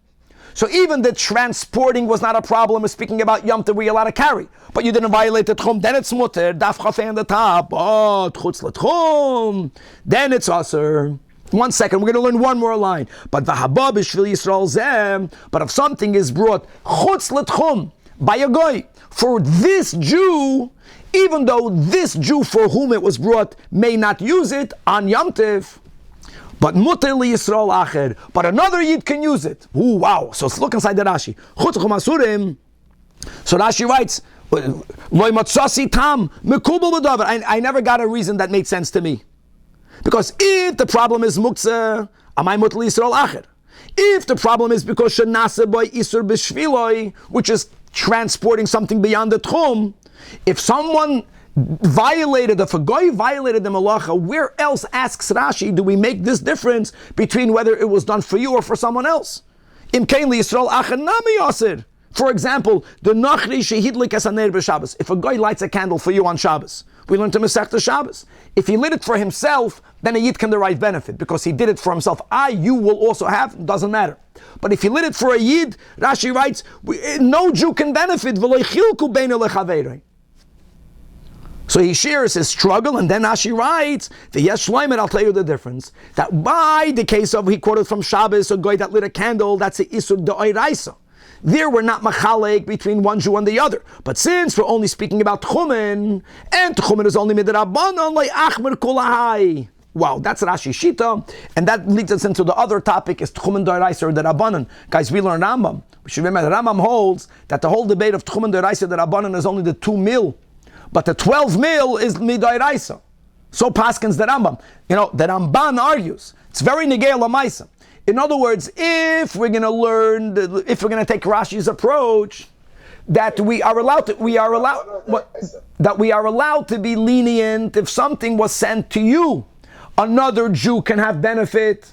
so even the transporting was not a problem. We're speaking about Yom Tov, we're allowed to carry. But you didn't violate the tchum, then it's mutter, daf chafei on the top, chutz l'tchum, then it's aser. 1 second, we're going to learn one more line. But v'habah b'shvil Yisrael zeh, but if something is brought chutz l'tchum, by a goy, for this Jew, even though this Jew for whom it was brought may not use it on Yom Tov, but muter li Yisrael acher, but another Yid can use it. Ooh, wow. So let's look inside the Rashi. So Rashi writes, I never got a reason that made sense to me. Because if the problem is muktzah, am I muter li Yisrael acher? If the problem is because shenase boy isur b'shviloi, which is transporting something beyond the tchum, If someone violated, if a goy violated the malacha, where else, asks Rashi, do we make this difference between whether it was done for you or for someone else? Im kein li Yisrael acher nami yasir. For example, the nachri shehidlik as haner b'Shabbos. If a guy lights a candle for you on Shabbos, we learn to Masechta Shabbos. If he lit it for himself, then a yid can derive benefit because he did it for himself. You will also have, doesn't matter. But if he lit it for a yid, Rashi writes, no Jew can benefit. V'lo yichilku beinu lechaveirei. So he shares his struggle, and then Rashi writes, "V'yesh shloimer." I'll tell you the difference. That by the case of, he quoted from Shabbos, a guy that lit a candle, that's a isur d'oraisa. There we're not machalek between one Jew and the other. But since we're only speaking about Tchumen, and Tchumen is only midrabanan le'achmer kulahai. Wow, that's Rashi Shita, and that leads us into the other topic, is Tchumen d'oraisa or d'rabanan. Guys, we learn Rambam. We should remember, the Rambam holds that the whole debate of Tchumen d'oraisa d'rabanan is only the 2 mil. But the 12 mil is midoraisa. So paskins the Rambam. The Ramban argues. It's very negei lamaisa. In other words, if we're going to learn, if we're going to take Rashi's approach, that we are allowed to be lenient if something was sent to you, another Jew can have benefit.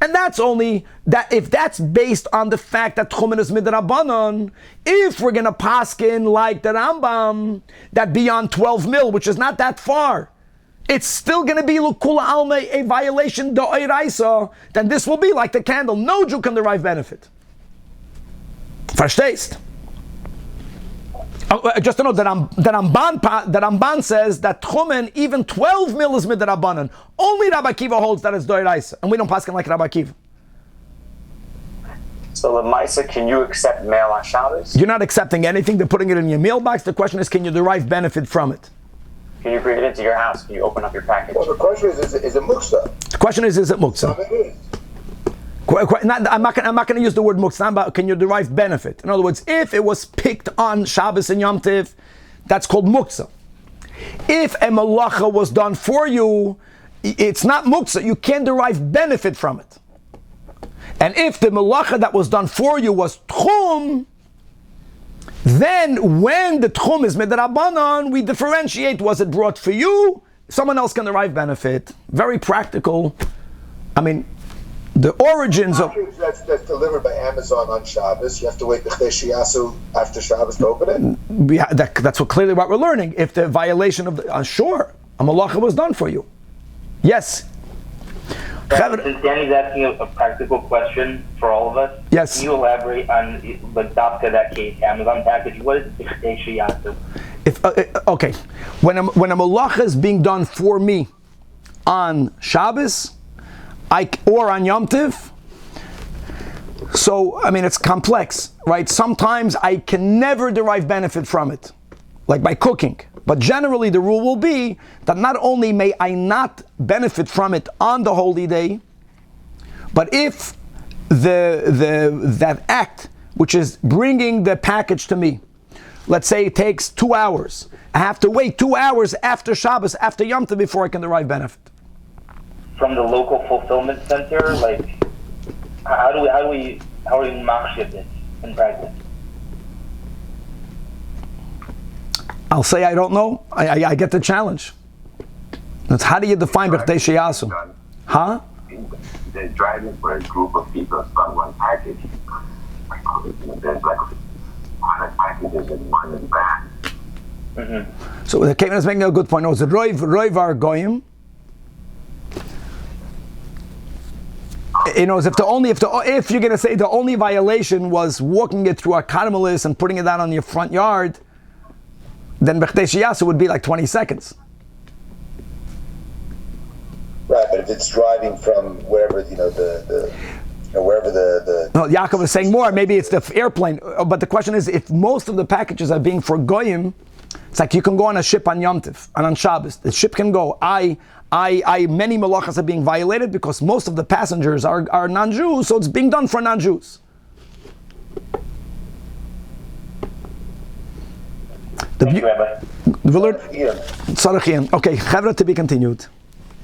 And that's only that if that's based on the fact that Tchumen is midrabanan. If we're going to paskin like the Rambam, that beyond 12 mil, which is not that far, it's still going to be l'kula alma, a violation d'oraisa, then this will be like the candle. No Jew can derive benefit. Verstehst? Just to know that Ramban says that Tchumen, even 12 mil is midrabanan. Only Rabbi Akiva holds that it's d'oraisa, and we don't paskin like Rabbi Akiva. So Lamaisa, can you accept mail on Shabbos? You're not accepting anything. They're putting it in your mailbox. The question is, can you derive benefit from it? Can you bring it into your house? Can you open up your package? Well, the question is it muksa? The question is it muksa? I'm not going to use the word muksa, but can you derive benefit? In other words, if it was picked on Shabbos and Yom Tiv, that's called muksa. If a malacha was done for you, it's not muksa. You can't derive benefit from it. And if the malacha that was done for you was tchum, then when the tchum is midrabanan, we differentiate, was it brought for you? Someone else can derive benefit. Very practical. I mean, the origins of... That's delivered by Amazon on Shabbos. You have to wait the shiyasu after Shabbos to open it? That's clearly what we're learning. If the violation of the... sure, a malacha was done for you. Yes. Since Danny's asking a practical question for all of us, yes. Can you elaborate on the Dafka that came Amazon package? What is Bichdei Shiyasu? Okay, when a malacha is being done for me on Shabbos or on Yom Tiv, so I mean it's complex, right? Sometimes I can never derive benefit from it, like by cooking. But generally the rule will be that not only may I not benefit from it on the holy day, but if that act, which is bringing the package to me, let's say it takes 2 hours, I have to wait 2 hours after Shabbos, after Yom Tov, before I can derive benefit. From the local fulfillment center, like how do we machshir this in practice? I'll say I don't know. I get the challenge. That's how do you define Bichdei Shiyasu? Huh? They're driving for a group of people on one package. There's like 100 packages in one van. Mm-hmm. So the Kevin is making a good point. No, it's a Roiv are goyim. You know, if you're going to say the only violation was walking it through a caramelis and putting it out on your front yard, then Bichdei Shiyasu would be like 20 seconds. Right, but if it's driving from wherever, wherever the... No, Yaakov is saying more. Maybe it's the airplane. But the question is, if most of the packages are being for goyim, it's like you can go on a ship on Yom Tiv and on Shabbos. The ship can go. Many malachas are being violated because most of the passengers are non-Jews, so it's being done for non-Jews. Thank you, Rabbi. Okay, Chavra, to be continued.